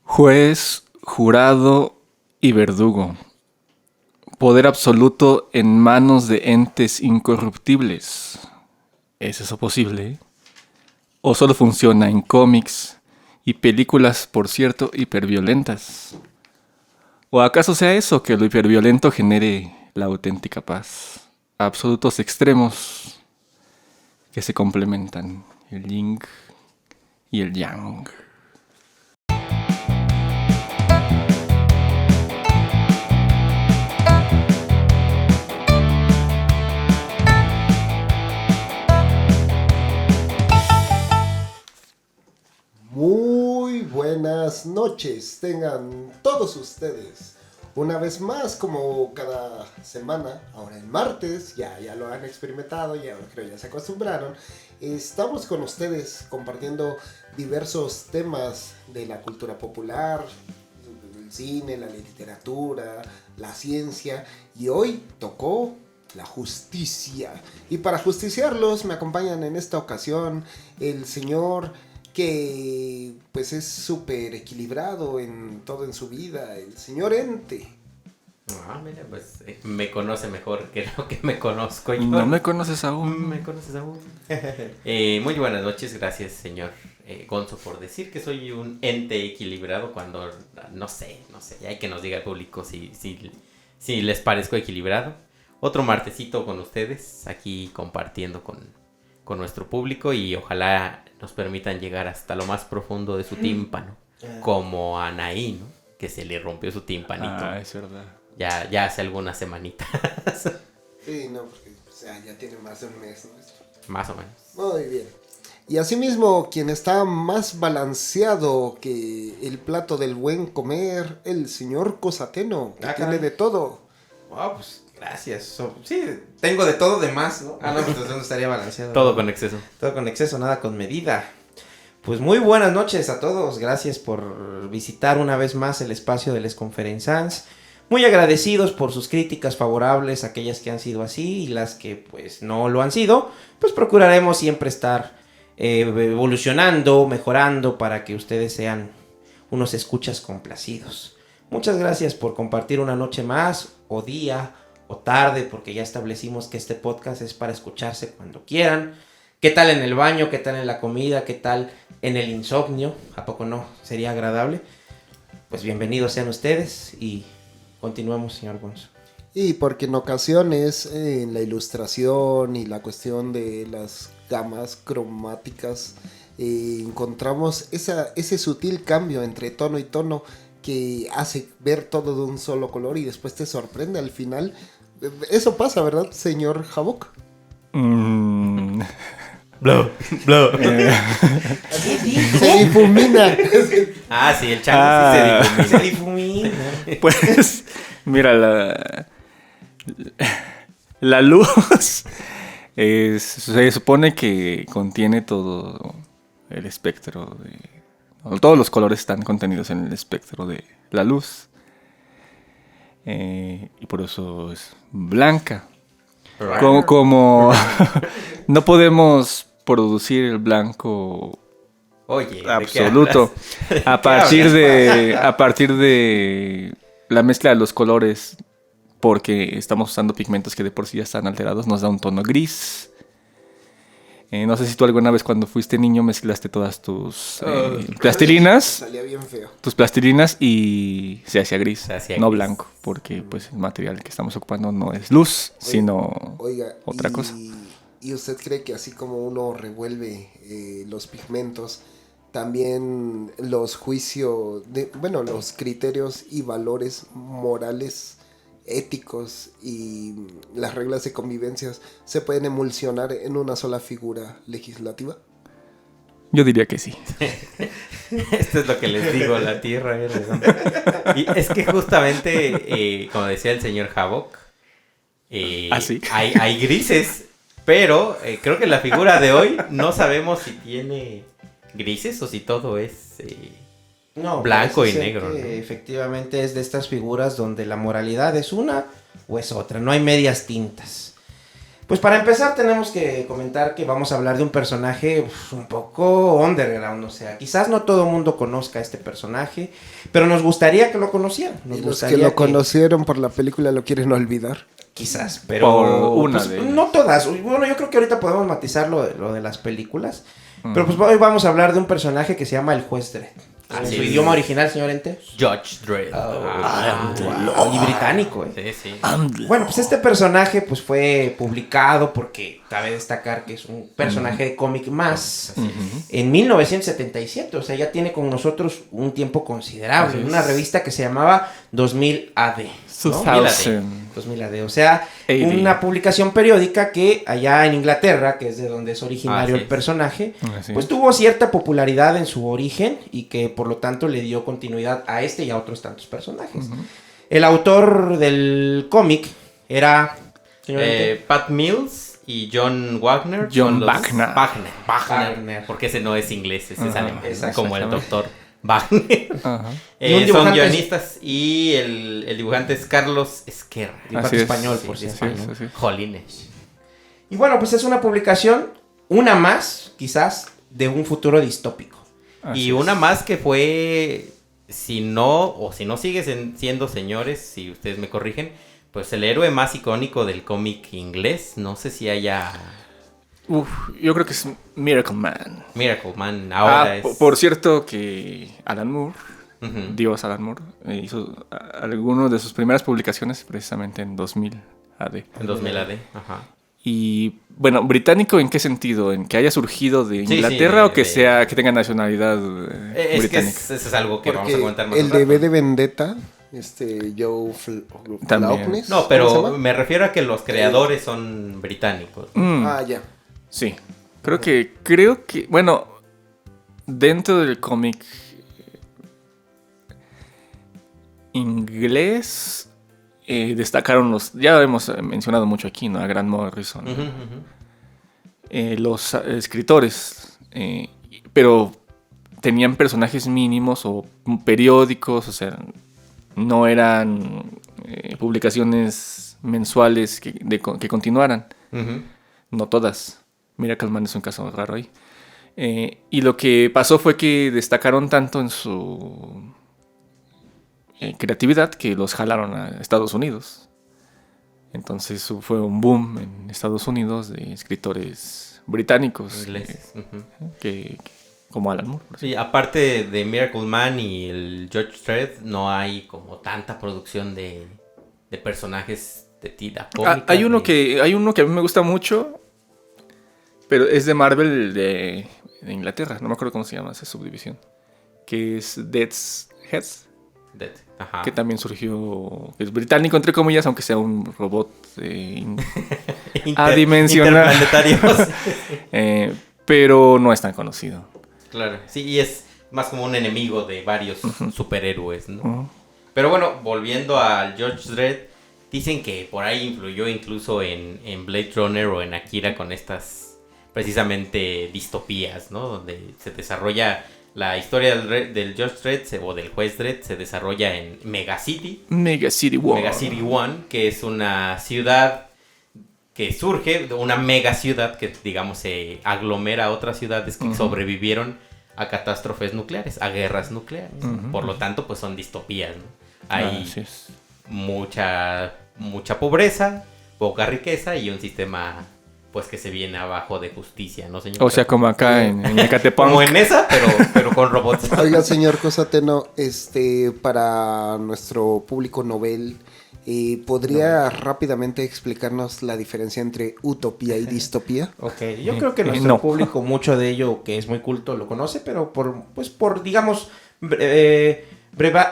Juez, jurado y verdugo. Poder absoluto en manos de entes incorruptibles. ¿Es eso posible? ¿O solo funciona en cómics y películas, por cierto, hiperviolentas? ¿O acaso sea eso, que lo hiperviolento genere la auténtica paz? Absolutos extremos que se complementan, el yin y el yang. Muy buenas noches, tengan todos ustedes. Una vez más, como cada semana, ahora el martes, ya lo han experimentado, ya creo ya se acostumbraron. Estamos con ustedes compartiendo diversos temas de la cultura popular, el cine, la literatura, la ciencia, y hoy tocó la justicia. Y para justiciarlos me acompañan en esta ocasión el señor que pues es súper equilibrado en todo en su vida, el señor Ente. Mira, pues me conoce mejor que lo que me conozco yo. ¿No me conoces aún? ¿Me conoces aún? Muy buenas noches, gracias señor Gonzo por decir que soy un ente equilibrado cuando no sé, hay que nos diga el público si les parezco equilibrado. Otro martesito con ustedes, aquí compartiendo con nuestro público y ojalá nos permitan llegar hasta lo más profundo de su tímpano, como a Anaí, ¿no? Que se le rompió su tímpanito. Es verdad. Ya hace algunas semanitas. Sí, no, porque ya tiene más de un mes, ¿no? Más o menos. Muy bien. Y asimismo, quien está más balanceado que el plato del buen comer, el señor Cosateno, que tiene de todo. Wow, pues gracias. Sí, tengo de todo de más, ¿no? No, pues ¿dónde estaría balanceado? Todo con exceso. Todo con exceso, nada con medida. Pues muy buenas noches a todos. Gracias por visitar una vez más el espacio de Les Conferenzans. Muy agradecidos por sus críticas favorables, aquellas que han sido así y las que pues no lo han sido. Pues procuraremos siempre estar evolucionando, mejorando para que ustedes sean unos escuchas complacidos. Muchas gracias por compartir una noche más, o día, o tarde, porque ya establecimos que este podcast es para escucharse cuando quieran. ¿Qué tal en el baño? ¿Qué tal en la comida? ¿Qué tal en el insomnio? ¿A poco no? ¿Sería agradable? Pues bienvenidos sean ustedes y continuamos, señor Gonzo. Y porque en ocasiones en la ilustración y la cuestión de las gamas cromáticas encontramos ese sutil cambio entre tono y tono que hace ver todo de un solo color y después te sorprende al final. Eso pasa, ¿verdad, señor Havok? Blow. Se difumina. Sí, el chango sí Se difumina. Pues, mira, la luz se supone que contiene todo el espectro todos los colores están contenidos en el espectro de la luz. Y por eso es blanca. Como no podemos producir el blanco absoluto a partir de la mezcla de los colores, porque estamos usando pigmentos que de por sí ya están alterados, nos da un tono gris. No sé si tú alguna vez cuando fuiste niño mezclaste todas tus plastilinas. Salía bien feo. Tus plastilinas y se hacía gris, no gris. Blanco, porque pues el material que estamos ocupando no es luz, sino otra cosa. ¿Y usted cree que así como uno revuelve los pigmentos, también los juicios, los criterios y valores morales, éticos y las reglas de convivencia se pueden emulsionar en una sola figura legislativa? Yo diría que sí. Esto es lo que les digo, la tierra es redonda. Y es que justamente, como decía el señor Havok, ¿sí? hay grises, pero creo que la figura de hoy no sabemos si tiene grises o si todo es blanco y negro, ¿no? Efectivamente es de estas figuras donde la moralidad es una o es otra, no hay medias tintas. Pues para empezar tenemos que comentar que vamos a hablar de un personaje un poco underground, o sea, quizás no todo el mundo conozca a este personaje, pero nos gustaría que lo conocieran. Nos Y los gustaría que lo conocieron por la película lo quieren olvidar. Quizás, pero Por una pues, de ellas. no todas. Bueno, yo creo que ahorita podemos matizar lo de las películas, pero pues hoy vamos a hablar de un personaje que se llama el Juez Dredd. En Así su es. idioma original, señor Ente. Judge Dredd. Wow, y británico, Sí, sí. Bueno, pues este personaje pues fue publicado porque cabe destacar que es un personaje de cómic más en 1977, o sea, ya tiene con nosotros un tiempo considerable, Así en es. una revista que se llamaba 2000 AD. ¿no? 2000. 2000 AD, o sea, 80. una publicación periódica que allá en Inglaterra, que es de donde es originario Así el es. personaje, Así pues es. tuvo cierta popularidad en su origen y que por lo tanto le dio continuidad a este y a otros tantos personajes. El autor del cómic era... señor Ente. Pat Mills y John Wagner. John son los- Wagner. Wagner. Porque ese no es inglés, ese es Ajá, alemán. exacto, Como el exactamente. doctor Wagner. Ajá. Y un Son dibujante- guionistas y el dibujante es Carlos Esquerra. Dibujante Así es. español, por Sí, cierto. Sí, ¿no? sí, sí. Jolines. Y bueno, pues es una publicación, una más, quizás, de un futuro distópico. Así Y es. una más que fue, si no sigue siendo, señores, si ustedes me corrigen, pues el héroe más icónico del cómic inglés. No sé si haya Uf, yo creo que es Miracle Man. Miracle Man. Ahora es. Por cierto que Alan Moore, Ujú. Dios Alan Moore, hizo algunas de sus primeras publicaciones precisamente en 2000 AD. En 2000 AD. Ajá. Y bueno, británico ¿en qué sentido? ¿En que haya surgido de Sí, Inglaterra sí, o que de- sea que tenga nacionalidad Es que británica? eso es algo que vamos a Porque comentar más el al de rato. V de Vendetta, Joe También. Flaughnes, No, ¿cómo se pero llama? me refiero a que los creadores son británicos. Ah, ya. Sí. Creo que, bueno, dentro del cómic inglés destacaron ya hemos mencionado mucho aquí, ¿no? A Grant Morrison, Ujú, ujú. los escritores, pero tenían personajes mínimos o periódicos, o sea, no eran publicaciones mensuales que continuaran, Ujú. no todas. Miracle Man es un caso raro ahí. Y lo que pasó fue que destacaron tanto en su creatividad que los jalaron a Estados Unidos. Entonces fue un boom en Estados Unidos de escritores británicos Ingleses. Ujú. como Alan Moore. por Sí, aparte de Miracle Man y el Judge Dredd, no hay como tanta producción de personajes de tira cómica. Hay uno que a mí me gusta mucho, pero es de Marvel de Inglaterra. No me acuerdo cómo se llama esa subdivisión. Que es Death's Heads. Ajá. Que también surgió, es británico entre comillas, aunque sea un robot adimensional. Interplanetarios. Pero no es tan conocido. Claro, sí, y es más como un enemigo de varios superhéroes, ¿no? Ujú. Pero bueno, volviendo al Judge Dredd, dicen que por ahí influyó incluso en Blade Runner o en Akira con estas precisamente distopías, ¿no? Donde se desarrolla la historia del Judge Dredd o del Juez Dredd, se desarrolla en Mega City. Mega City War. Mega City One, que es una ciudad que surge, una mega ciudad que digamos se aglomera a otras ciudades que sobrevivieron a catástrofes nucleares, a guerras nucleares. Ujú. Por lo tanto, pues son distopías, ¿no? Hay Así es. mucha pobreza, poca riqueza y un sistema pues que se viene abajo de justicia, ¿no, señor? O sea, como acá en Ecatepec. como en esa, pero con robots. Oiga, señor Cosateno, para nuestro público novel, ¿podría rápidamente explicarnos la diferencia entre utopía y distopía? Ok, yo creo que nuestro No. público, mucho de ello que es muy culto, lo conoce, pero por digamos,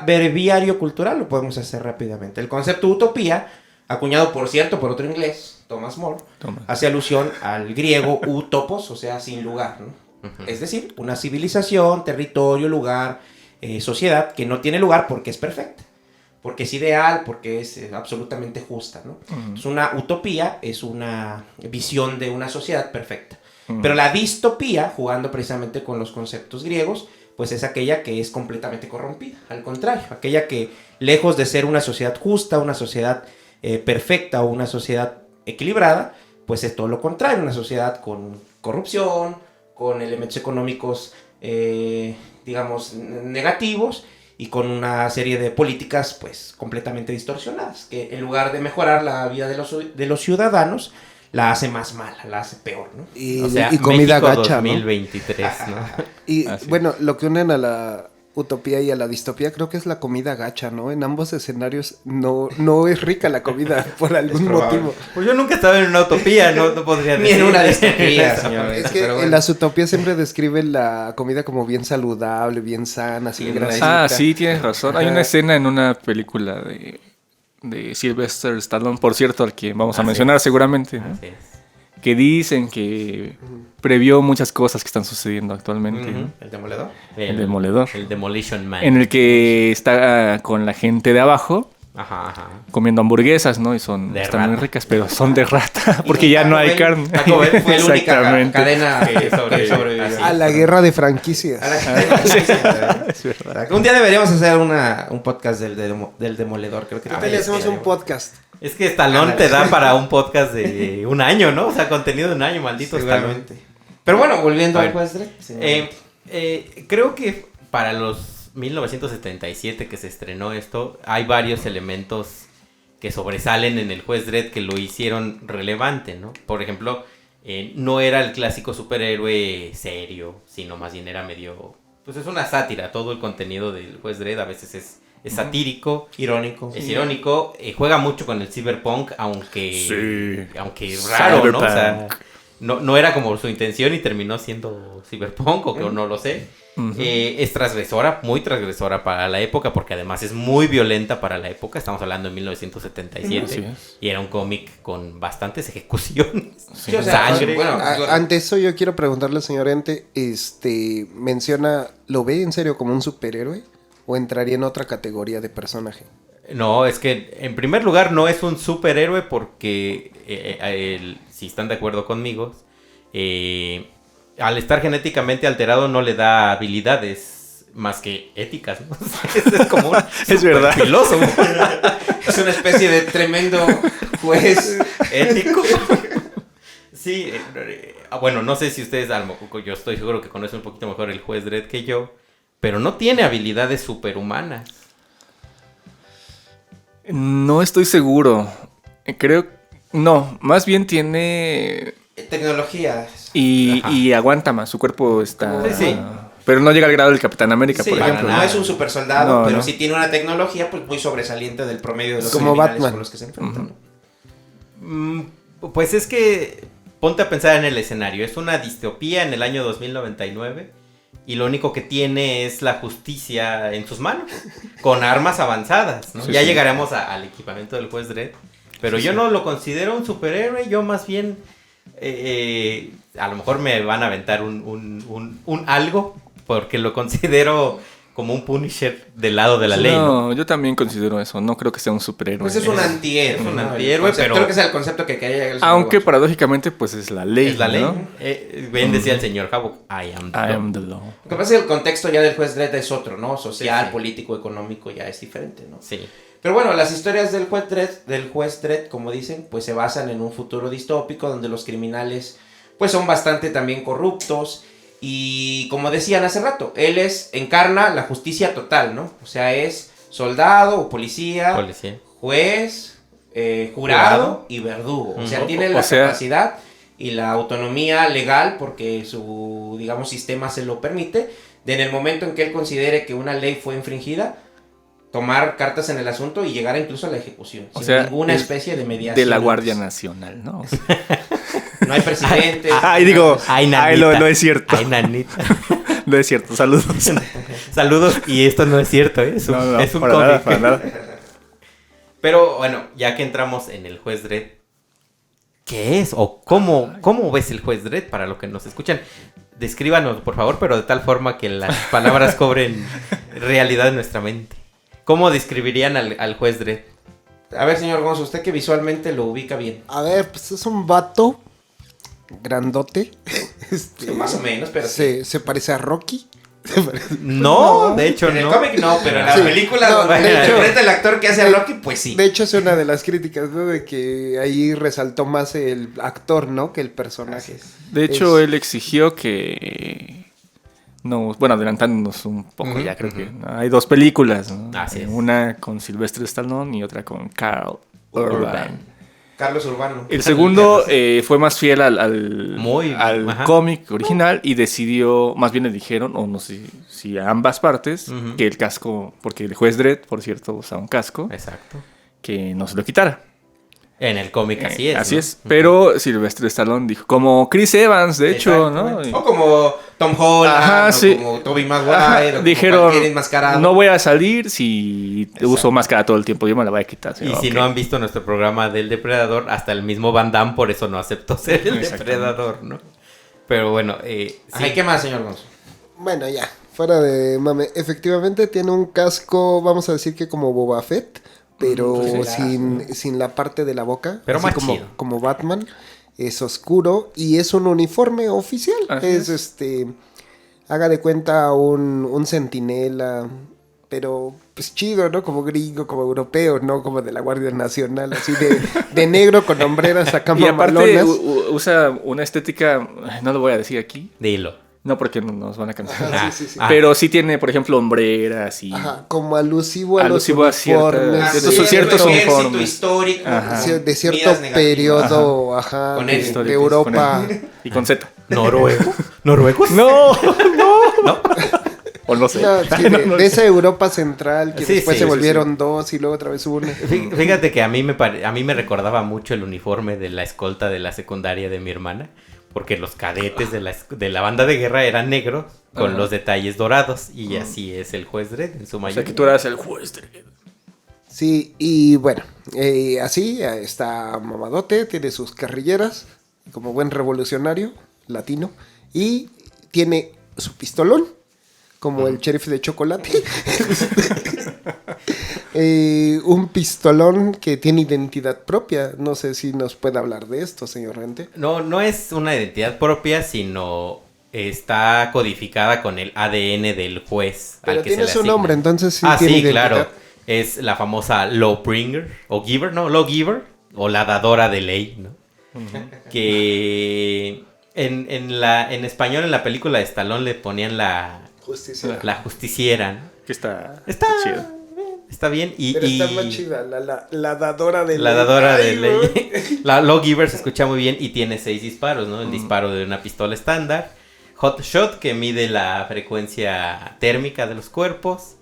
breviario cultural lo podemos hacer rápidamente. El concepto utopía, acuñado por cierto por otro inglés, Thomas More, hace alusión al griego utopos, o sea, sin lugar, ¿no? Es decir, una civilización, territorio, lugar, sociedad que no tiene lugar porque es perfecta, porque es ideal, porque es absolutamente justa, ¿no? Entonces, una utopía es una visión de una sociedad perfecta. Pero la distopía, jugando precisamente con los conceptos griegos, pues es aquella que es completamente corrompida. Al contrario, aquella que, lejos de ser una sociedad justa, una sociedad perfecta o una sociedad equilibrada, pues es todo lo contrario, una sociedad con corrupción, con elementos económicos, digamos, negativos, y con una serie de políticas pues completamente distorsionadas, que en lugar de mejorar la vida de los ciudadanos, la hace más mala, la hace peor, ¿no? O sea, Y comida México gacha, 2023, ¿no? Y Así bueno, lo que unen a la utopía y a la distopía creo que es la comida gacha, ¿no? En ambos escenarios no es rica la comida por algún probable. motivo. Pues yo nunca estaba en una utopía, no podría Ni decir. en una distopía, señor. Es que Pero bueno. en las utopías siempre describen la comida como bien saludable, bien sana, sin Sí, grasita. Ah, sí, tienes razón. Hay Ajá. una escena en una película de Sylvester Stallone, por cierto, al que vamos a Ah, sí. mencionar seguramente, ¿no? Así es. Que dicen que previó muchas cosas que están sucediendo actualmente, ¿no? ¿El demoledor? El Demoledor. El Demolition Man. En el que está con la gente de abajo Ajá. comiendo hamburguesas, ¿no? Y están muy rata. ricas, pero son de rata, porque ya no hay carne. Taco Bell fue la única Exactamente. cadena Que sobrevivió. sobrevivió. Así A la guerra de franquicias. Es verdad. Un día deberíamos hacer un podcast del demoledor, creo que Ahorita le hacemos un podcast. Es que Stallone te da para un podcast de un año, ¿no? O sea, contenido de un año, maldito Stallone. seguramente. Pero bueno, volviendo A al ver, juez Dredd, señor. Creo que para los 1977 que se estrenó esto, hay varios elementos que sobresalen en el juez Dredd que lo hicieron relevante, ¿no? Por ejemplo, no era el clásico superhéroe serio, sino más bien era medio... Pues es una sátira, todo el contenido del juez Dredd a veces es satírico, Irónico. es irónico, juega mucho con el cyberpunk, aunque Sí. aunque raro, ¿no? O sea, Cyberpunk. no era como su intención y terminó siendo cyberpunk, o que no lo sé. Ujú. Es transgresora, muy transgresora para la época, porque además es muy violenta para la época. Estamos hablando de 1977 Así es. y era un cómic con bastantes ejecuciones. Sí, o sea, Sangre. bueno, Ante eso yo quiero preguntarle al señor Ente, menciona, ¿lo ve en serio como un superhéroe o entraría en otra categoría de personaje? No, es que en primer lugar no es un superhéroe porque, si están de acuerdo conmigo, al estar genéticamente alterado no le da habilidades más que éticas, ¿no? Es como un Es verdad. filósofo es una especie de tremendo juez. ético. Sí, bueno, no sé si ustedes, yo estoy seguro que conocen un poquito mejor el juez Dredd que yo, pero no tiene habilidades superhumanas. No estoy seguro. Creo... No, más bien tiene... Tecnología. Y aguanta más, su cuerpo está... Sí, sí. Pero no llega al grado del Capitán América, Sí, por para ejemplo. no nada. es un super soldado, No, pero no. sí tiene una tecnología pues muy sobresaliente del promedio de los Como criminales Batman. con los que se enfrentan. ¿no? Pues es que ponte a pensar en el escenario. Es una distopía en el año 2099 y lo único que tiene es la justicia en sus manos, con armas avanzadas, ¿no? Sí, Ya sí. llegaremos al equipamiento del juez Dredd, pero yo no lo considero un superhéroe, yo más bien... a lo mejor me van a aventar un algo, porque lo considero como un Punisher del lado de la ley, ¿no? No, yo también considero eso. No creo que sea un superhéroe. Pues es un antihéroe. Es un ¿no? El antihéroe, concepto- pero- Creo que es el concepto que quería llegar el señor Aunque Watson. paradójicamente, pues es la ley. Es la ley. ¿no? Bien decía el señor Havok, I am the I law. am the law. Lo que pasa es que el contexto ya del juez Dredd es otro, ¿no? Social, Sí, sí. político, económico, ya es diferente, ¿no? Sí. Pero bueno, las historias del juez Dredd, como dicen, pues se basan en un futuro distópico donde los criminales pues son bastante también corruptos y como decían hace rato, él encarna la justicia total, ¿no? O sea, es soldado o policía, Policía. juez, jurado Jurado. y verdugo. O sea, Ujú. tiene O la sea- capacidad y la autonomía legal porque su, digamos, sistema se lo permite, de en el momento en que él considere que una ley fue infringida, tomar cartas en el asunto y llegar incluso a la ejecución, O sin sea, ninguna es especie de mediación. De la Guardia Nacional, ¿no? O sea, No hay presidente. ay, digo, Ay, ay, nanita. no es cierto. Ay, nanita. No es cierto, saludos. Saludos, y esto no es cierto, ¿eh? Es un, No, no, es un para cómic. nada, para nada. Pero bueno, ya que entramos en el juez Dredd, ¿qué es? ¿O cómo ves el juez Dredd para los que nos escuchan? Descríbanos, por favor, pero de tal forma que las palabras cobren realidad en nuestra mente. ¿Cómo describirían al juez Dredd? A ver, señor Gonzo, usted que visualmente lo ubica bien. A ver, pues es un vato grandote. Más o menos, pero sí. Se parece a Rocky. No, de hecho En el no. cómic no, pero en la Sí. película No, donde de hecho- interpreta el actor que hace a Loki, pues sí. De hecho, es una de las críticas, ¿no? De que ahí resaltó más el actor, ¿no? Que el personaje. De hecho, Es- él exigió que... No, bueno, adelantándonos un poco Ujú, ya, creo ujú. que ¿no? Hay dos películas, ¿no? Así es. Una con Sylvester Stallone y otra con Carl Urban. Carlos Urbano. El segundo fue más fiel al Ajá. cómic original y decidió, más bien le dijeron, o no sé si a ambas partes, Ujú. que el casco, porque el juez Dredd, por cierto, usaba un casco, Exacto. que no se lo quitara. En el cómic así es. Así ¿no? es, pero Sylvester Stallone dijo, como Chris Evans, de hecho, ¿no? Exactamente. O como Tom Holland, Ajá, o sí. como Tobey Maguire, Ajá, o como dijeron, cualquier enmascarado. no voy a salir si Exacto. uso máscara todo el tiempo, yo me la voy a quitar. Y Sí, si ok. no han visto nuestro programa del Depredador, hasta el mismo Van Damme por eso no aceptó ser el Exactamente. Depredador, ¿no? Pero bueno, Ajá, ¿y qué más, señor Gonzo? Bueno, ya, fuera de mame. Efectivamente tiene un casco, vamos a decir que como Boba Fett, pero Pues sin la parte de la boca. Pero así más como, chido. como Batman. Es oscuro y es un uniforme oficial. Así Es haga de cuenta un centinela, pero pues chido, ¿no? Como gringo, como europeo, ¿no? Como de la Guardia Nacional, así de negro con hombreras acá Y aparte mamalonas. usa una estética, no lo voy a decir aquí, dilo. no porque nos van a cancelar. Ajá, sí, sí, sí. Pero sí tiene, por ejemplo, hombreras y... Ajá, como alusivo a Alusivo a los ciertas- uniformes. Ah, de- estos ciertos ejército uniformes. histórico. Ajá. de cierto Miras negativas. periodo, ajá, Con de, él. de Históricos, Europa. con él. Y con Z. ¿Noruego? ¿Noruegos? No, no. O no sé. No, sí, de esa Europa central que Sí, después sí, se sí, volvieron dos y luego otra vez una. Fíjate que a mí me recordaba mucho el uniforme de la escolta de la secundaria de mi hermana, porque los cadetes de la banda de guerra eran negros con Ajá. los detalles dorados y así es el juez Dredd en su O mayoría. sea, que tú eras el juez. Sí, y bueno, así está mamadote, tiene sus carrilleras, como buen revolucionario latino, y tiene su pistolón, como el sheriff de chocolate. Un pistolón que tiene identidad propia. No sé si nos puede hablar de esto, señor Rente. No es una identidad propia, sino está codificada con el ADN del juez. Pero al que tiene se le su asigna. nombre, entonces sí Ah, tiene sí, identidad. claro. Es la famosa Lawbringer, o Giver, ¿no? Lawgiver, o la dadora de ley, ¿no? Que en español, en la película de Stallone, le ponían la justiciera, ¿no? Que está chido. Está bien. Pero está más chida, la dadora de La ley. dadora de Ay, ley. güey. La Lawgiver se escucha muy bien y tiene 6 disparos, ¿no? El disparo de una pistola estándar. Hot Shot, que mide la frecuencia térmica de los cuerpos.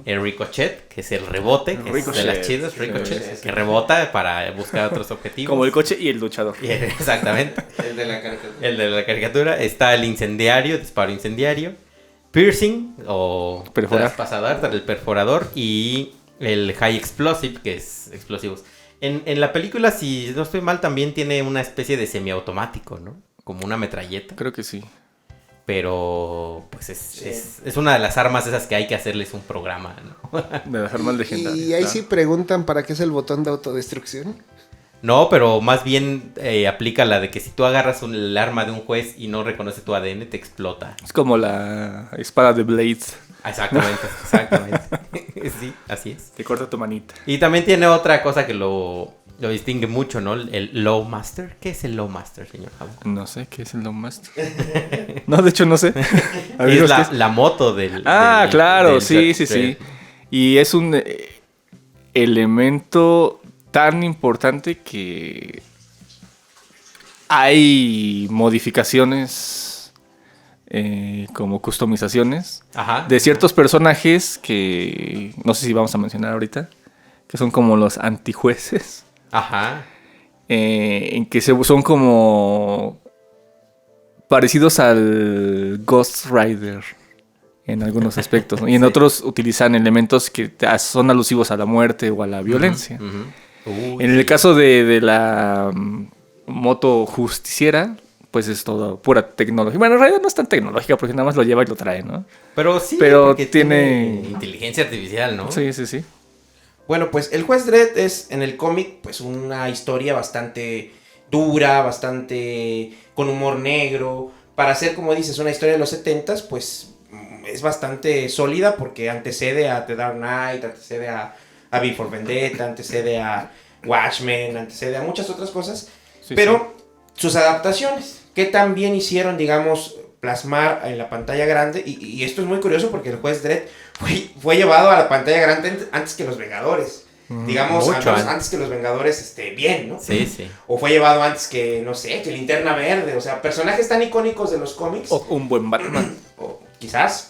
El Ricochet, que es el rebote, que es de Ricochet. las chidas. Ricochet, Sí, sí. que rebota para buscar otros objetivos. como el coche y el luchador. Exactamente. El de la caricatura. El de la caricatura. Está el incendiario, disparo incendiario. Piercing, o Perforar. traspasador, el perforador. Y el High Explosive, que es explosivos. En la película, si no estoy mal, también tiene una especie de semiautomático, ¿no? Como una metralleta. Creo que sí. Pero, pues es una de las armas esas que hay que hacerles un programa, ¿no? De las armas legendarias. Y ahí claro. sí preguntan para qué es el botón de autodestrucción. No, pero más bien aplica la de que si tú agarras el arma de un juez y no reconoce tu ADN, te explota. Es como la espada de Blade. Exactamente, exactamente. Sí, así es. Te corta tu manita. Y también tiene otra cosa que lo distingue mucho, ¿no? El Low Master. ¿Qué es el Low Master, señor Jabón? No sé qué es el Master. No, de hecho no sé. A ver, Es ¿qué es? la moto del... Ah, del- claro, del sí, Judge sí, Dredd. sí. Y es un elemento tan importante que hay modificaciones como customizaciones Ajá. de ciertos personajes que no sé si vamos a mencionar ahorita, que son como los antijueces, Ajá. en que son como parecidos al Ghost Rider en algunos aspectos, ¿no? Y en Sí. otros utilizan elementos que son alusivos a la muerte o a la violencia. Ujú. Uy, En el sí. caso de la moto justiciera, pues es todo pura tecnología. Bueno, en realidad no es tan tecnológica porque nada más lo lleva y lo trae, ¿no? Pero sí, pero porque tiene- inteligencia artificial, ¿no? Sí, sí, sí. Bueno, pues el juez Dredd es en el cómic pues una historia bastante dura, bastante con humor negro. Para hacer, como dices, una historia de los 70s, pues es bastante sólida porque antecede a The Dark Knight, antecede a V for Vendetta, antecede a Watchmen, antecede a muchas otras cosas. Sí, Pero sus adaptaciones, que también hicieron, digamos, plasmar en la pantalla grande, y esto es muy curioso porque el juez Dredd fue llevado a la pantalla grande antes que los Vengadores. Digamos, mucho antes que los Vengadores, bien, ¿no? Sí, sí. O fue llevado antes que, no sé, que Linterna Verde, o sea, personajes tan icónicos de los cómics. O un buen Batman. O quizás.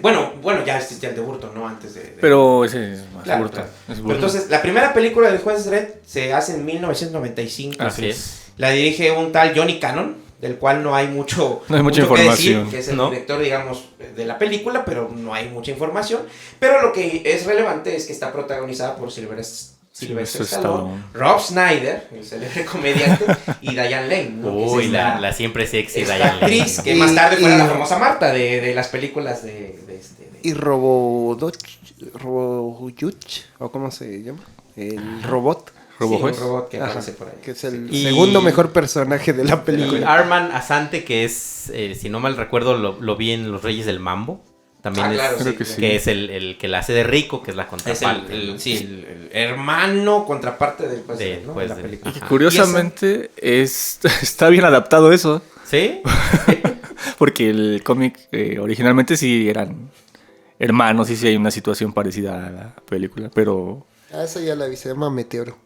Bueno, ya existía el de Burton, ¿no? Antes de... Pero ese es más Claro, Burton. claro. Es Pero Burton. entonces, la primera película del juez Dredd se hace en 1995. Así es. La dirige un tal Johnny Cannon, del cual no hay mucha que decir, información, que es el ¿no? director, digamos, de la película, pero no hay mucha información. Pero lo que es relevante es que está protagonizada por Sylvester Stallone, Rob Schneider, el célebre comediante, y Diane Lane, ¿no? Uy, Que es la siempre sexy esta Diane Lane. actriz que más tarde fue la famosa Marta de las películas de Y Roboduch, o cómo se llama, el robot, ¿Robojuez? Sí, un robot que Ajá, aparece por ahí. que es el Y- segundo mejor personaje de la Y película. Arman Asante, que es, si no mal recuerdo, lo vi en Los Reyes del Mambo. También es, claro, Creo que sí. que es el que la hace de rico, que es la Es contraparte. el, ¿no? sí, el hermano contraparte del juez Del Dredd, ¿no? juez de la Dredd. película. Ajá. Curiosamente, está bien adaptado eso. ¿Sí? Porque el cómic originalmente sí eran hermanos y sí hay una situación parecida a la película. Pero Ah, esa ya la vi, se llama Meteoro.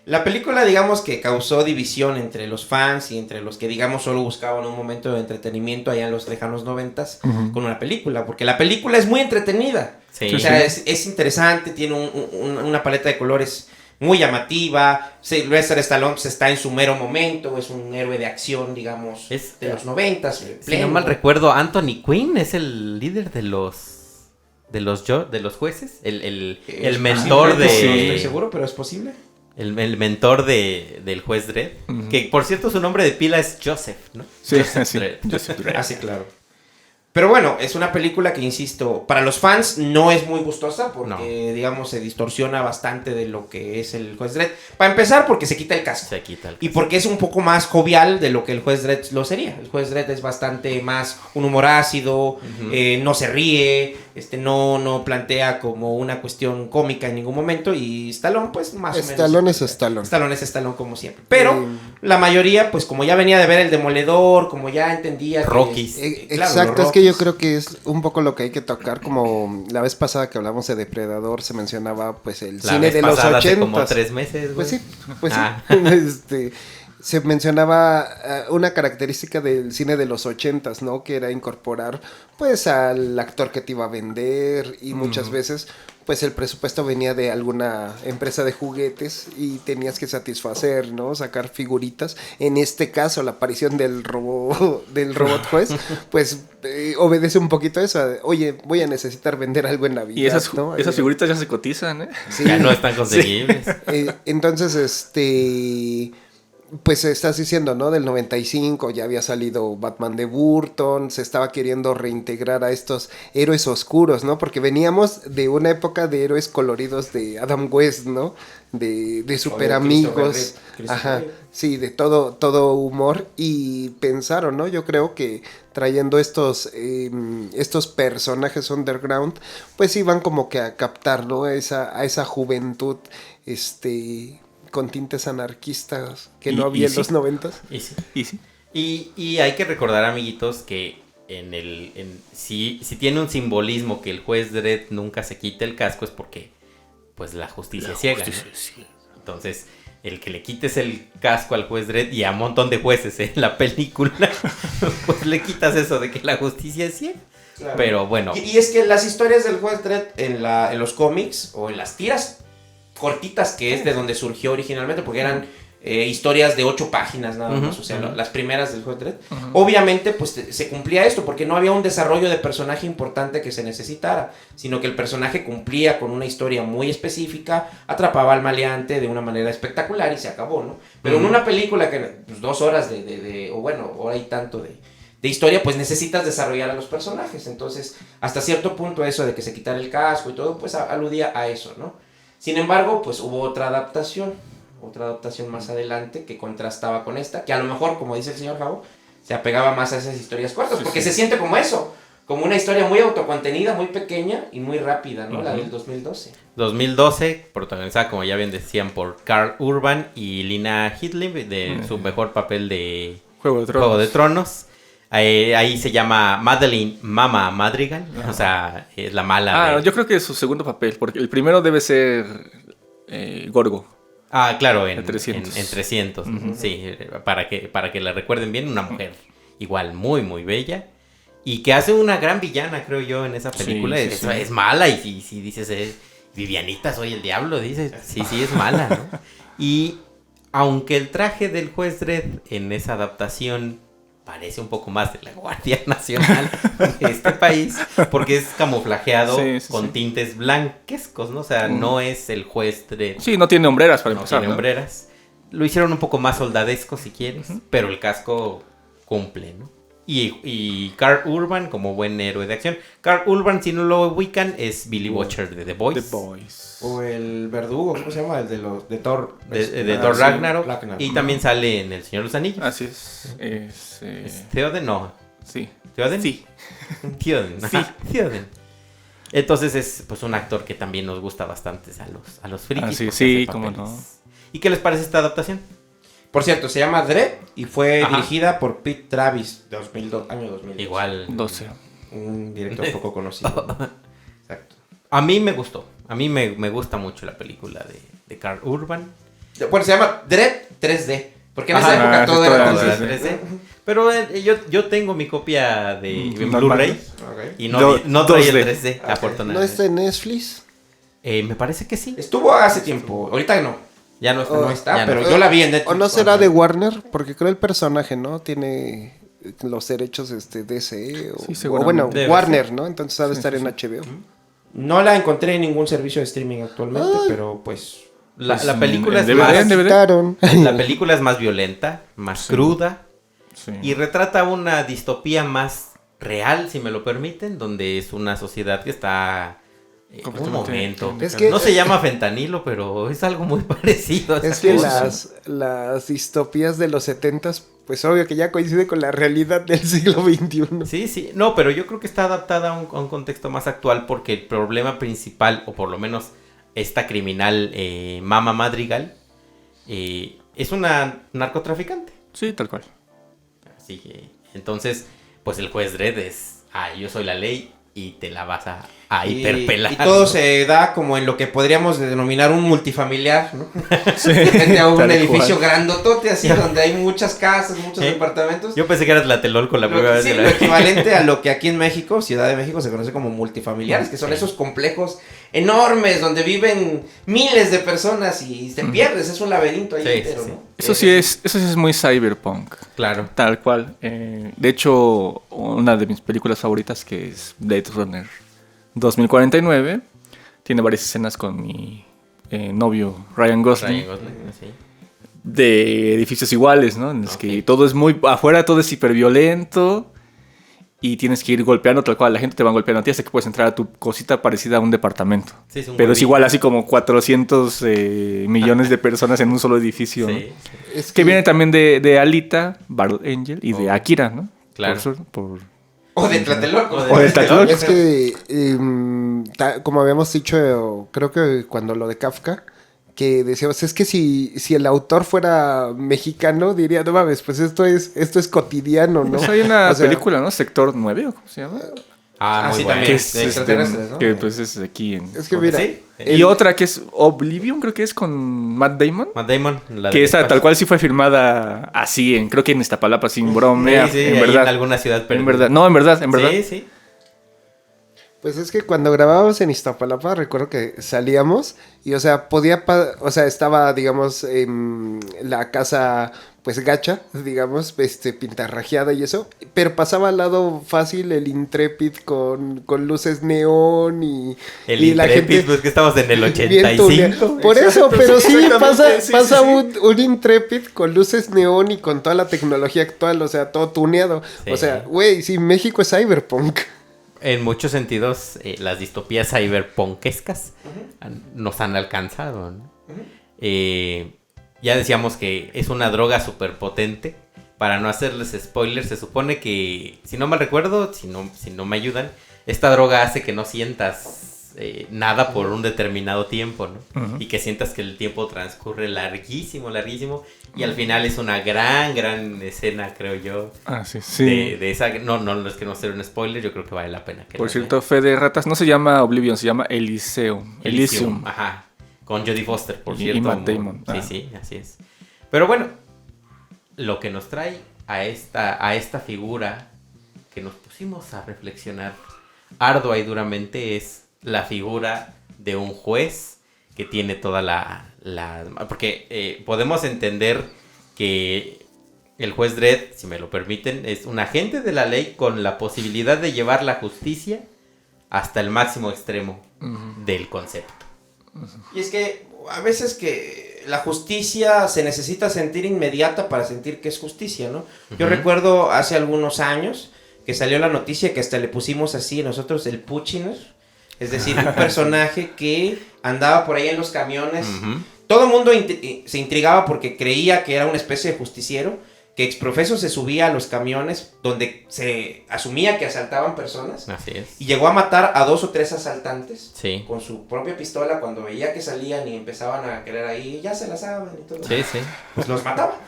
La película, digamos, que causó división entre los fans y entre los que, digamos, solo buscaban un momento de entretenimiento allá en los lejanos 90s con una película, porque la película es muy entretenida. Sí. O sea, es interesante, tiene una paleta de colores muy llamativa. Sylvester Stallone pues, está en su mero momento, es un héroe de acción, digamos, Es- de los 90s. Si no mal recuerdo, Anthony Quinn es el líder de los jueces, el mentor No estoy de seguro, pero es posible. el mentor del juez Dredd, que por cierto su nombre de pila es Joseph, ¿no? sí, Joseph sí, Dredd. Joseph Dredd. Ah, sí, claro. Pero bueno, es una película que, insisto, para los fans no es muy gustosa porque, digamos, se distorsiona bastante de lo que es el juez Dredd. Para empezar, porque se quita el casco. Se quita el- Y porque es un poco más jovial de lo que el juez Dredd lo sería. El juez Dredd es bastante más un humor ácido, no se ríe, no plantea como una cuestión cómica en ningún momento. Y Stallone, pues más o menos. Stallone es Stallone. Stallone es Stallone como siempre. Pero la mayoría, pues como ya venía de ver El Demoledor, como ya entendía... que- Rockies. claro, Exacto, los es que yo Rockies. creo que es un poco lo que hay que tocar, como la vez pasada que hablamos de Depredador, se mencionaba pues el La cine vez de los pasada, hace como 80s. 3 meses, güey. Pues Ah. sí. Se mencionaba una característica del cine de los 80s, ¿no? Que era incorporar pues al actor que te iba a vender y muchas veces pues el presupuesto venía de alguna empresa de juguetes y tenías que satisfacer, ¿no? Sacar figuritas. En este caso, la aparición del robot juez, pues obedece un poquito a eso. Oye, voy a necesitar vender algo en Navidad, Y esas ¿no? figuritas ya se cotizan, ¿eh? Sí. Ya no están conseguibles. Entonces, pues estás diciendo, ¿no? Del 95 ya había salido Batman de Burton, se estaba queriendo reintegrar a estos héroes oscuros, ¿no? Porque veníamos de una época de héroes coloridos de Adam West, ¿no? De super amigos, ajá, sí, de todo humor, y pensaron, ¿no? Yo creo que trayendo estos personajes underground, pues iban como que a captar, ¿no? A esa juventud, con tintes anarquistas que no había en los 90s. Y sí. Y sí. Y hay que recordar, amiguitos, que si tiene un simbolismo que el juez Dredd nunca se quite el casco es porque pues la justicia es ciega, ¿no? Entonces, el que le quites el casco al juez Dredd y a un montón de jueces en la película, pues le quitas eso de que la justicia es ciega. Claro. Pero bueno. Y es que las historias del juez Dredd en los cómics o en las tiras cortitas, que es de donde surgió originalmente, porque eran historias de 8 páginas nada más, o sea, las primeras del juez Dredd. Obviamente, pues se cumplía esto, porque no había un desarrollo de personaje importante que se necesitara, sino que el personaje cumplía con una historia muy específica, atrapaba al maleante de una manera espectacular y se acabó, ¿no? Pero en una película que, pues, 2 horas o bueno, hora y tanto de historia, pues necesitas desarrollar a los personajes. Entonces, hasta cierto punto eso de que se quitara el casco y todo, pues aludía a eso, ¿no? Sin embargo, pues hubo otra adaptación más adelante que contrastaba con esta, que a lo mejor, como dice el señor Javo, se apegaba más a esas historias cortas, porque se siente como eso. como una historia muy autocontenida, muy pequeña y muy rápida, ¿no? La del 2012. 2012, protagonizada, como ya bien decían, por Karl Urban y Lina Headey, de su mejor papel de Juego de Tronos. Ahí se llama Madeline Mama Madrigal, o sea, es la mala. Yo creo que es su segundo papel, porque el primero debe ser Gorgo. Claro, en 300. En 300, sí, para que la recuerden bien, una mujer igual muy, muy bella. Y que hace una gran villana, creo yo, en esa película. Sí, Es mala, y si dices, Vivianita, soy el diablo, dices, sí, es mala, ¿no? Y aunque el traje del juez Dredd en esa adaptación parece un poco más de la Guardia Nacional de este país, porque es camuflajeado con tintes blanquescos, ¿no? O sea, no es el juez Dredd. Sí, no tiene hombreras para empezar. No tiene hombreras. Lo hicieron un poco más soldadesco, si quieres, pero el casco cumple, ¿no? Y Karl Urban como buen héroe de acción. Karl Urban, si no lo ubican, es Billy Butcher de The Boys. O el verdugo, ¿cómo se llama? El de Thor. De Thor Ragnarok. Y también sale en El Señor de los Anillos. Así es. ¿Es Theoden? No. Sí. ¿Theoden? Sí. Theoden. Sí. Theoden. Entonces es pues un actor que también nos gusta bastante a los frikis. Sí, cómo no. ¿Y qué les parece esta adaptación? Por cierto, se llama Dredd y fue dirigida por Pete Travis, año 2000. Igual. 12. Un director poco conocido. Exacto. A mí me gustó. A mí me gusta mucho la película de Karl Urban. Bueno, se llama Dredd 3D. Porque en esa época todo era 3D. Pero yo tengo mi copia de Blu-ray. Okay. Y no trae el 3D, ¿No afortunadamente. está en Netflix? Me parece que sí. Estuvo hace tiempo. Ahorita no. Ya no está. No está, pero no. yo la vi en Netflix. ¿O no será de Warner? Porque creo el personaje, ¿no? Tiene los derechos DC o seguramente. bueno, Warner, ¿no? Entonces sabe estar en HBO. No la encontré en ningún servicio de streaming actualmente, pero pues... La película es La película es más violenta, más cruda. Sí. Y retrata una distopía más real, si me lo permiten, donde es una sociedad que está... un momento. Es que, no se llama fentanilo, pero es algo muy parecido. Es que las distopías de los 70s, pues obvio que ya coincide con la realidad del siglo XXI. Sí. No, pero yo creo que está adaptada a un contexto más actual porque el problema principal, o por lo menos esta criminal Mama Madrigal, es una narcotraficante. Sí, tal cual. Así que, entonces, pues el juez Dredd es, yo soy la ley y te la vas a hiperpelar. Y todo se da como en lo que podríamos denominar un multifamiliar, ¿no? Sí, Frente a un tal edificio cual. grandotote así, donde hay muchas casas, muchos departamentos. Yo pensé que eras Tlatelolco la primera vez. Sí, lo equivalente a lo que aquí en México, Ciudad de México, se conoce como multifamiliares, que son esos complejos enormes donde viven miles de personas y te pierdes, es un laberinto ahí entero, ¿no? Eso sí es muy cyberpunk. Claro. Tal cual. De hecho, una de mis películas favoritas, que es Blade Runner 2049, tiene varias escenas con mi novio Ryan Gosling. Sí. De edificios iguales, ¿no? En los que todo es muy... Afuera todo es hiperviolento y tienes que ir golpeando tal cual. La gente te va golpeando a ti hasta que puedes entrar a tu cosita parecida a un departamento. Sí, pero es igual así como 400 millones de personas en un solo edificio. Sí, ¿no? sí. Es Que viene también de Alita, Battle Angel y de Akira, ¿no? Claro. O de Tlatelolco. O de Tlatelolco. Es que, como habíamos dicho, creo que cuando lo de Kafka, que decíamos, es que si el autor fuera mexicano, diría, no mames, pues esto es cotidiano, ¿no? Pues hay una O sea, película, ¿no? Sector 9, ¿o cómo se llama? Muy sí, bueno. también. Que es, de extraterrestres, ¿no? que pues es aquí en... Es que mira, ¿Sí? Y otra que es Oblivion, creo que es con Matt Damon. Matt Damon. La Que de esa Dispatch. tal cual sí fue filmada así, creo que en Iztapalapa, sin bromea, Sí, en ahí verdad. en alguna ciudad perdida. En verdad, no, en verdad. Sí. pues es que cuando grabábamos en Iztapalapa, recuerdo que salíamos y, o sea, estaba, digamos, la casa, pues, gacha, digamos, pintarrajeada y eso, pero pasaba al lado fácil el Intrepid con luces neón y la Intrepid, gente... pues que estamos en el bien 85. tunea. Por eso, pero sí, Exactamente, pasa sí. un Intrepid con luces neón y con toda la tecnología actual, o sea, todo tuneado. Sí. O sea, güey, sí, México es cyberpunk. En muchos sentidos, las distopías cyberpunkescas nos han alcanzado, ¿no? Ya decíamos que es una droga súper potente, para no hacerles spoilers, se supone que, si no mal recuerdo, si no me ayudan, esta droga hace que no sientas nada por un determinado tiempo, ¿no? Ujú. Y que sientas que el tiempo transcurre larguísimo, larguísimo, y al final es una gran escena, creo yo, Ah, sí, sí. de esa... No, es que no sea un spoiler, yo creo que vale la pena que Por la cierto, Fe de Ratas no se llama Oblivion, se llama Elysium. vean. Elysium, ajá, con Jodie Foster, por Y cierto. Matt Damon. Sí, Ah. sí, así es. Pero bueno, lo que nos trae a esta figura que nos pusimos a reflexionar ardua y duramente es la figura de un juez que tiene toda porque podemos entender que el juez Dredd, si me lo permiten, es un agente de la ley con la posibilidad de llevar la justicia hasta el máximo extremo del concepto. Y es que a veces que la justicia se necesita sentir inmediata para sentir que es justicia, ¿no? Yo Ujú. recuerdo hace algunos años que salió la noticia que hasta le pusimos así nosotros el Puchiner, es decir, un personaje que andaba por ahí en los camiones. Ujú. Todo el mundo se intrigaba porque creía que era una especie de justiciero, que exprofeso se subía a los camiones donde se asumía que asaltaban personas Así es. y llegó a matar a 2 o 3 asaltantes Sí, con su propia pistola cuando veía que salían y empezaban a querer ahí, ya se la saben y todo. sí, sí. Pues los mataba.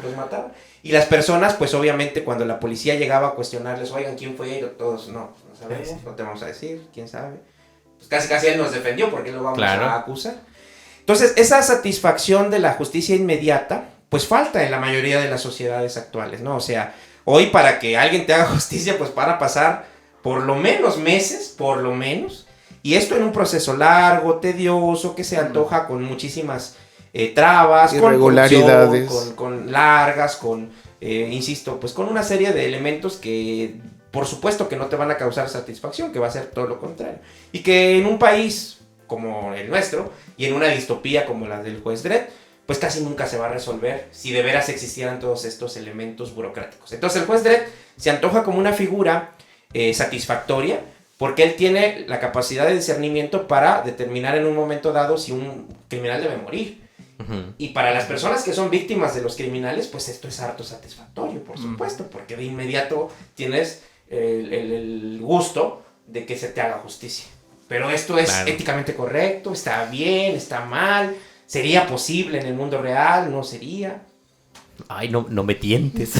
Y las personas, pues obviamente cuando la policía llegaba a cuestionarles, oigan, ¿quién fue? Y todos, no sabemos, Sí. no te vamos a decir, quién sabe. Pues casi él nos defendió porque lo vamos Claro. a acusar. Entonces, esa satisfacción de la justicia inmediata, pues falta en la mayoría de las sociedades actuales, ¿no? O sea, hoy para que alguien te haga justicia, pues van a pasar por lo menos meses, y esto en un proceso largo, tedioso, que se antoja con muchísimas trabas, con Irregularidades. corrupción, con largas, insisto, pues con una serie de elementos que por supuesto que no te van a causar satisfacción, que va a ser todo lo contrario. Y que en un país como el nuestro, y en una distopía como la del juez Dredd, pues casi nunca se va a resolver si de veras existieran todos estos elementos burocráticos. Entonces el juez Dredd se antoja como una figura satisfactoria, porque él tiene la capacidad de discernimiento para determinar en un momento dado si un criminal debe morir. Ujú. Y para las personas que son víctimas de los criminales, pues esto es harto satisfactorio, por supuesto, porque de inmediato tienes el gusto de que se te haga justicia. Pero esto es Claro. éticamente correcto, está bien, está mal, sería posible en el mundo real, no sería. Ay, no me tientes.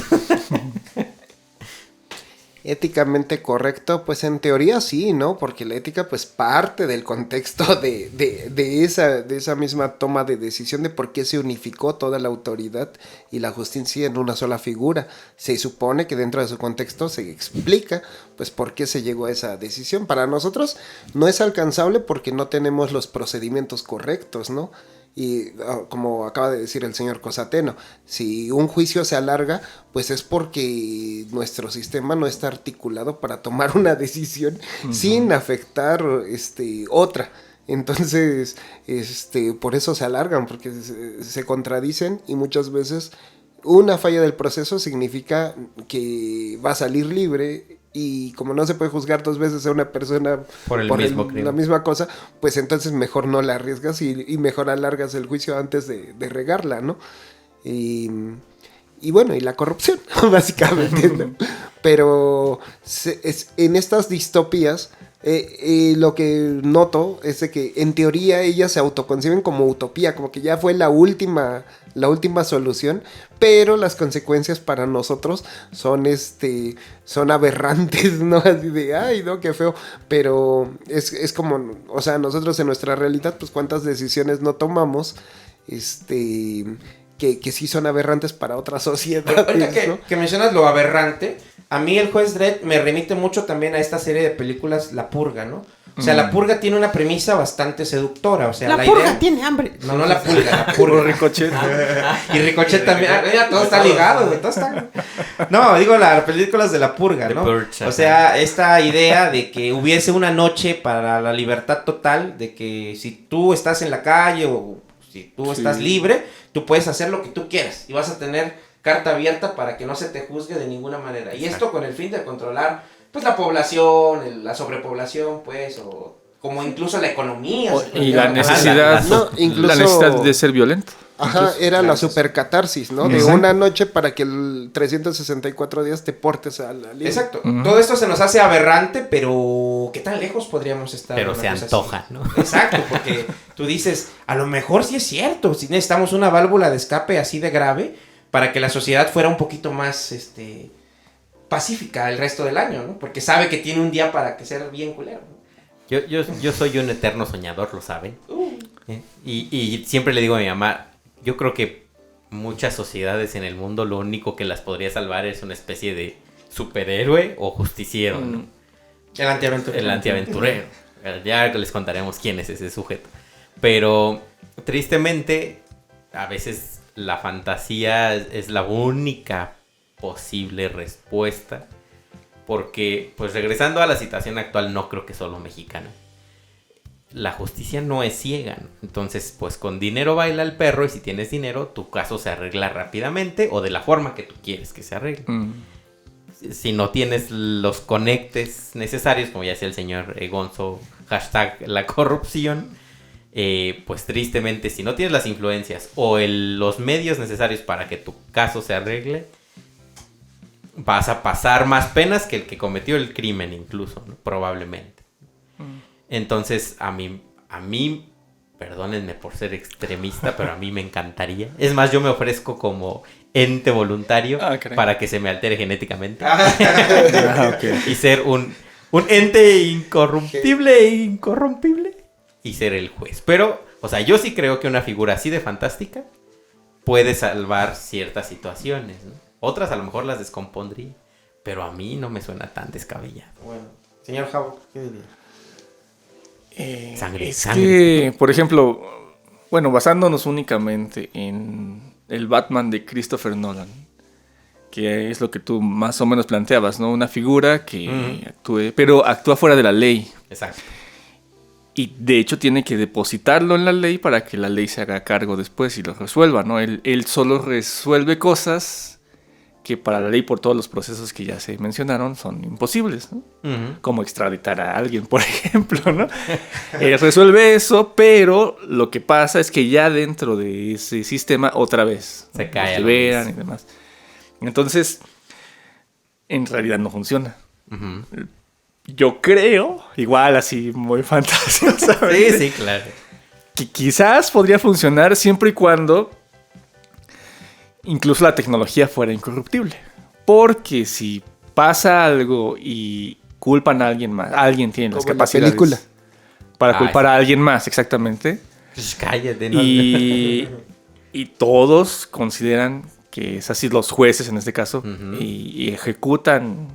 Éticamente correcto, pues en teoría sí, ¿no? Porque la ética pues parte del contexto de esa misma toma de decisión de por qué se unificó toda la autoridad y la justicia en una sola figura. Se supone que dentro de su contexto se explica pues por qué se llegó a esa decisión. Para nosotros no es alcanzable porque no tenemos los procedimientos correctos, ¿no? Y como acaba de decir el señor Cosateno, si un juicio se alarga, pues es porque nuestro sistema no está articulado para tomar una decisión sin afectar otra. Entonces, por eso se alargan, porque se contradicen y muchas veces una falla del proceso significa que va a salir libre. Y como no se puede juzgar 2 veces a una persona Por el mismo crimen. la misma cosa, pues entonces mejor no la arriesgas y mejor alargas el juicio antes de regarla, ¿no? Y bueno, y la corrupción, básicamente, ¿no? Pero en estas distopías, lo que noto es de que en teoría ellas se autoconciben como utopía, como que ya fue la última solución, pero las consecuencias para nosotros son aberrantes, ¿no? Así de, ay, no, qué feo, pero es como, o sea, nosotros en nuestra realidad, pues cuántas decisiones no tomamos, que sí son aberrantes para otras sociedades, Ahorita ¿no? que mencionas lo aberrante, a mí el juez Dredd me remite mucho también a esta serie de películas La Purga, ¿no? O sea, La Purga tiene una premisa bastante seductora, o sea, la idea... tiene hambre. No la pulga, la purga. Ricochet. Y Ricochet también. Mira, todo está ligado, güey. Todo está... No, digo las películas de La Purga, The ¿no? Purge, O sea, esta idea de que hubiese una noche para la libertad total, de que si tú estás en la calle o si tú estás libre, tú puedes hacer lo que tú quieras y vas a tener carta abierta para que no se te juzgue de ninguna manera. Y esto con el fin de controlar, pues, la población, la sobrepoblación, pues, o como incluso la economía. Y la necesidad, No, incluso- la necesidad de ser violento. Ajá, Entonces, era la gracias. supercatarsis, ¿no? De Exacto. una noche para que el 364 días te portes a la ley. Exacto. Ujú. Todo esto se nos hace aberrante, pero ¿qué tan lejos podríamos estar? de Pero una se cosa antoja, así? ¿no? Exacto, porque tú dices, a lo mejor sí es cierto, si necesitamos una válvula de escape así de grave para que la sociedad fuera un poquito más pacífica el resto del año, ¿no? Porque sabe que tiene un día para que sea bien culero, ¿no? Yo soy un eterno soñador, lo saben. Y siempre le digo a mi mamá, yo creo que muchas sociedades en el mundo lo único que las podría salvar es una especie de superhéroe o justiciero, ¿no? El antiaventurero. El antiaventurero. Ya les contaremos quién es ese sujeto. Pero tristemente, a veces la fantasía es la única posible respuesta. Porque, pues regresando a la situación actual, no creo que solo mexicana. La justicia no es ciega, ¿no? Entonces, pues con dinero baila el perro y si tienes dinero, tu caso se arregla rápidamente o de la forma que tú quieres que se arregle. Si no tienes los conectes necesarios, como ya decía el señor Gonzo, hashtag la corrupción, pues tristemente, si no tienes las influencias o los medios necesarios para que tu caso se arregle, vas a pasar más penas que el que cometió el crimen incluso, ¿no? Probablemente. Entonces, a mí, perdónenme por ser extremista, pero a mí me encantaría. Es más, yo me ofrezco como ente voluntario para que se me altere genéticamente. Y ser un ente incorruptible e incorrompible y ser el juez. Pero, o sea, yo sí creo que una figura así de fantástica puede salvar ciertas situaciones, ¿no? Otras a lo mejor las descompondría, pero a mí no me suena tan descabellado. Bueno, señor Javo, ¿qué diría? Sangre, es sangre. que, por ejemplo, bueno, basándonos únicamente en el Batman de Christopher Nolan, que es lo que tú más o menos planteabas, ¿no? Una figura que actúe, pero actúa fuera de la ley. Exacto. Y de hecho tiene que depositarlo en la ley para que la ley se haga cargo después y lo resuelva, ¿no? Él solo resuelve cosas que para la ley, por todos los procesos que ya se mencionaron, son imposibles, ¿no? Como extraditar a alguien, por ejemplo, ¿no? Resuelve eso, pero lo que pasa es que ya dentro de ese sistema, otra vez Se cae a los lo liberan y mismo. demás. Entonces, en realidad no funciona. Yo creo, igual así muy fantasiosamente, Sí, claro. que quizás podría funcionar siempre y cuando incluso la tecnología fuera incorruptible. Porque si pasa algo y culpan a alguien más, alguien tiene las Como en la capacidades película. para culpar sí. a alguien más, exactamente. Pues cállate, ¿no? Y todos consideran que es así, los jueces en este caso, y ejecutan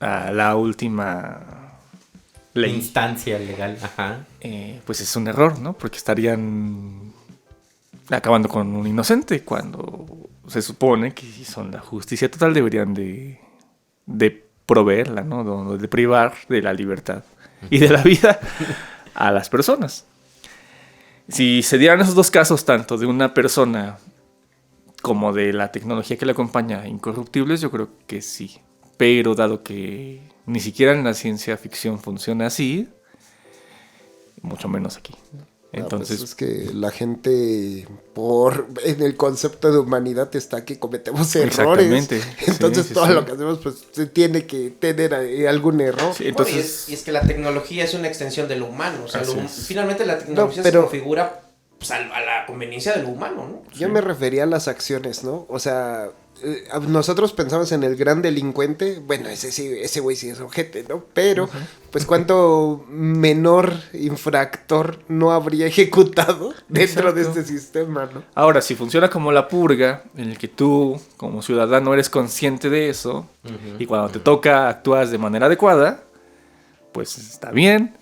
a la última ley. Instancia legal, ajá. Pues es un error, ¿no? Porque estarían acabando con un inocente cuando se supone que si son la justicia total deberían de proveerla, ¿no? De privar de la libertad y de la vida a las personas. Si se dieran esos dos casos, tanto de una persona como de la tecnología que le acompaña incorruptibles, yo creo que sí. Pero dado que ni siquiera en la ciencia ficción funciona así, mucho menos aquí. Entonces, Pues es que la gente, en el concepto de humanidad está que cometemos errores. Exactamente. Entonces Sí, todo sí. lo que hacemos pues se tiene que tener algún error. sí, Entonces, entonces y es que la tecnología es una extensión de lo humano. O sea, Así es. finalmente la tecnología pero- se configura pues, a la conveniencia de lo humano, ¿no? Yo me refería a las acciones, ¿no? O sea, nosotros pensamos en el gran delincuente, bueno, ese güey sí es ojete, ¿no? Pero, pues cuánto menor infractor no habría ejecutado dentro de Exacto. este sistema, ¿no? ahora, si funciona como la purga, en el que tú, como ciudadano, eres consciente de eso, y cuando te toca actúas de manera adecuada, pues está bien.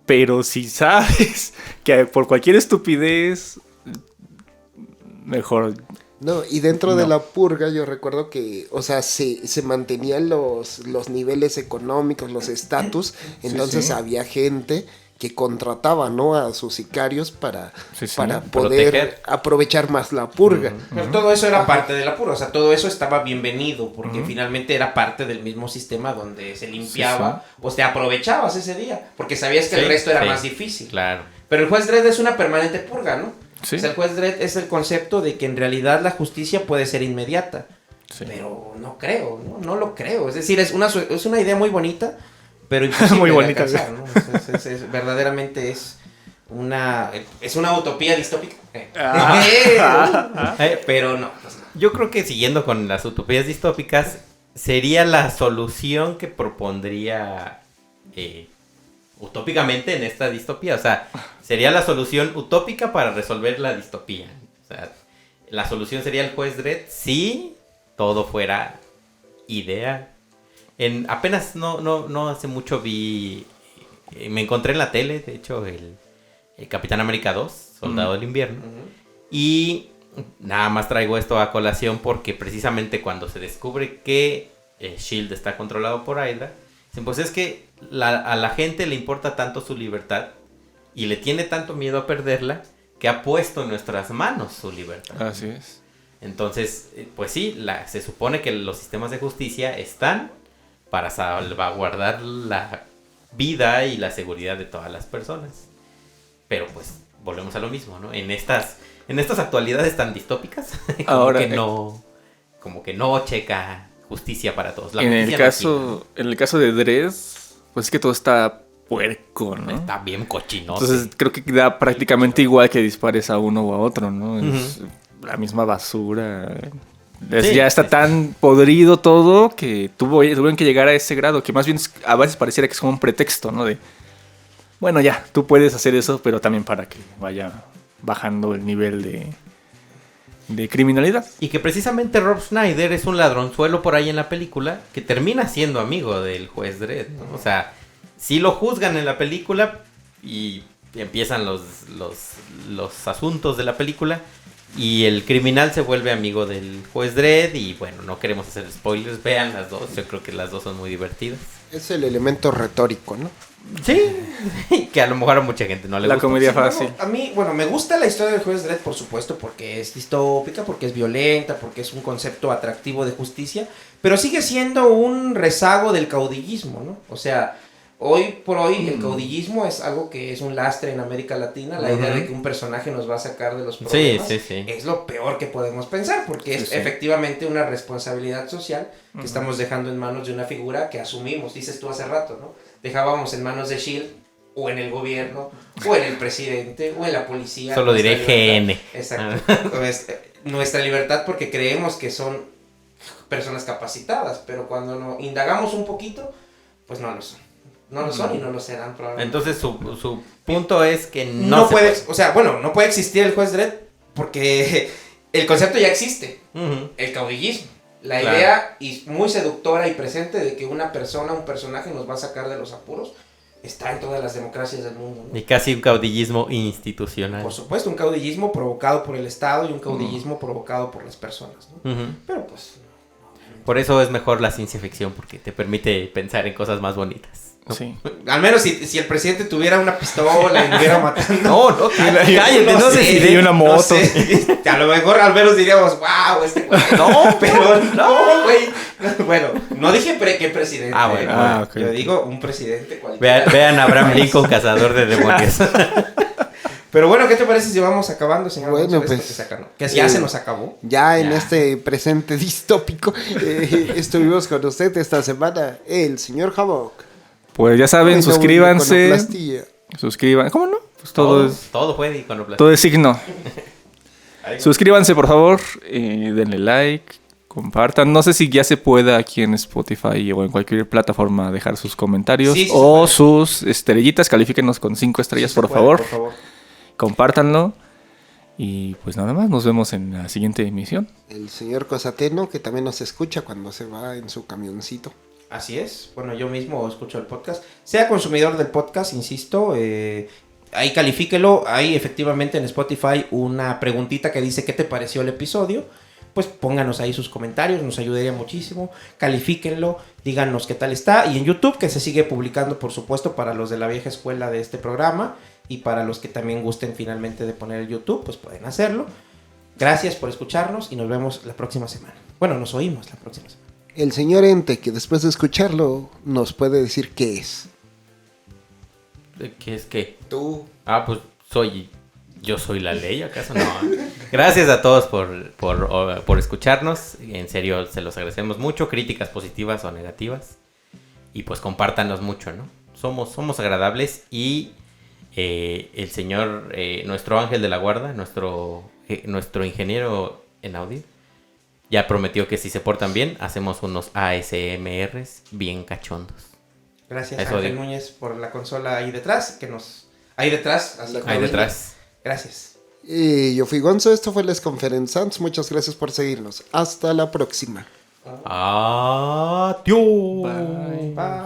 Pero si sabes que por cualquier estupidez, mejor. No, y dentro de No. la purga yo recuerdo que, o sea, se mantenían los niveles económicos, los estatus, entonces sí. había gente que contrataba, ¿no? A sus sicarios para Sí. poder Proteger. aprovechar más la purga. Pero todo eso era parte de la pura, o sea, todo eso estaba bienvenido, porque finalmente era parte del mismo sistema donde se limpiaba, o te aprovechabas ese día, porque sabías que el Sí, resto era sí. más difícil. Claro. Pero el juez Dredd es una permanente purga, ¿no? Sí. O sea, el juez Dredd es el concepto de que en realidad la justicia puede ser inmediata. Sí. Pero no creo, no lo creo. Es decir, es una idea muy bonita, pero imposible Muy de bonita, alcanzar, ¿no? Verdaderamente es una utopía distópica. Pero no, pues no. Yo creo que siguiendo con las utopías distópicas, sería la solución que propondría utópicamente en esta distopía. O sea, sería la solución utópica para resolver la distopía. O sea, la solución sería el juez Dredd si todo fuera ideal. Apenas no hace mucho me encontré en la tele, de hecho, el Capitán América 2, Soldado del Invierno. Y nada más traigo esto a colación porque precisamente cuando se descubre que S.H.I.E.L.D. está controlado por Hydra, dicen, pues es que a la gente le importa tanto su libertad y le tiene tanto miedo a perderla que ha puesto en nuestras manos su libertad. Así es. Entonces, pues sí, se supone que los sistemas de justicia están para salvaguardar la vida y la seguridad de todas las personas. Pero pues volvemos a lo mismo, ¿no? En estas actualidades tan distópicas, Ahora, como que no checa justicia para todos. En el caso de Dredd, pues es que todo está puerco, ¿no? Está bien cochinoso. Entonces creo que da prácticamente igual que dispares a uno o a otro, ¿no? Es la misma basura. Sí, ya está tan podrido todo que tuvieron que llegar a ese grado, que más bien a veces pareciera que es como un pretexto, ¿no? De, bueno, ya, tú puedes hacer eso, pero también para que vaya bajando el nivel de criminalidad. Y que precisamente Rob Schneider es un ladronzuelo por ahí en la película que termina siendo amigo del juez Dredd, ¿no? O sea, sí lo juzgan en la película y empiezan los asuntos de la película y el criminal se vuelve amigo del juez Dredd y bueno, no queremos hacer spoilers, vean las dos, yo creo que las dos son muy divertidas. Es el elemento retórico, ¿no? Sí, que a lo mejor a mucha gente no le La gusta. comedia Sin embargo, fácil. a mí, me gusta la historia del juez Dredd, por supuesto, porque es distópica, porque es violenta, porque es un concepto atractivo de justicia, pero sigue siendo un rezago del caudillismo, ¿no? O sea, hoy por hoy el caudillismo es algo que es un lastre en América Latina. La idea de que un personaje nos va a sacar de los problemas Sí. es lo peor que podemos pensar, porque es efectivamente una responsabilidad social que estamos dejando en manos de una figura que asumimos, dices tú hace rato, ¿no? Dejábamos en manos de S.H.I.E.L.D. o en el gobierno, o en el presidente, o en la policía. Solo diré GN. Exacto. Pues, nuestra libertad porque creemos que son personas capacitadas, pero cuando indagamos un poquito, pues no lo son. No lo son y no lo serán probablemente. Entonces su punto es que no puede, no puede existir el juez Dredd porque el concepto ya existe, el caudillismo. La idea y muy seductora y presente de que un personaje nos va a sacar de los apuros, está en todas las democracias del mundo, ¿no? Y casi un caudillismo institucional. Por supuesto, un caudillismo provocado por el Estado y un caudillismo provocado por las personas, ¿no? Pero pues... Por eso es mejor la ciencia ficción, porque te permite pensar en cosas más bonitas. Sí. Al menos si el presidente tuviera una pistola y me hubiera matando. No, cállate, no sé. Y una moto. No sé. A lo mejor al menos diríamos, wow, este güey. No, pero no, güey. Bueno, no dije que presidente. Ah, bueno. Okay. Yo digo un presidente cualquiera. Vean a Abraham Lincoln, cazador de demonios. Pero bueno, ¿qué te parece si vamos acabando, señor? Bueno, González, pues, que ya se nos acabó. Ya en este presente distópico estuvimos con usted esta semana, el señor Havok. Pues ya saben, suscríbanse. Iconoplastia. ¿Cómo no? Pues todo fue de iconoplastia. todo es signo. Suscríbanse, por favor, denle like, compartan. No sé si ya se pueda aquí en Spotify o en cualquier plataforma dejar sus comentarios Sí, o sus estrellitas. Califíquenos con 5 estrellas, Sí se por puede, favor. por favor. Compártanlo. Y pues nada más, nos vemos en la siguiente emisión. El señor Cosateno, que también nos escucha cuando se va en su camioncito. Así es. Bueno, yo mismo escucho el podcast. Sea consumidor del podcast, insisto. Ahí califíquelo. Hay efectivamente en Spotify una preguntita que dice ¿qué te pareció el episodio? Pues pónganos ahí sus comentarios, nos ayudaría muchísimo. Califíquenlo, díganos qué tal está. Y en YouTube, que se sigue publicando, por supuesto, para los de la vieja escuela de este programa. Y para los que también gusten finalmente de poner el YouTube, pues pueden hacerlo. Gracias por escucharnos y nos vemos la próxima semana. Bueno, nos oímos la próxima semana. El señor Ente, que después de escucharlo, nos puede decir qué es. ¿Qué es qué? Tú. Pues soy ¿Yo soy la ley acaso? No. Gracias a todos por escucharnos. En serio, se los agradecemos mucho. Críticas positivas o negativas. Y pues compártanos mucho, ¿no? Somos agradables y el señor, nuestro ángel de la guarda, nuestro ingeniero en audio, ya prometió que si se portan bien, hacemos unos ASMRs bien cachondos. Gracias, Eso Ángel digo. Núñez, por la consola ahí detrás, ahí detrás. Ahí detrás. Gracias. Y yo fui Gonzo, esto fue Les Conferenzans. Muchas gracias por seguirnos. Hasta la próxima. Adiós. Bye. Bye.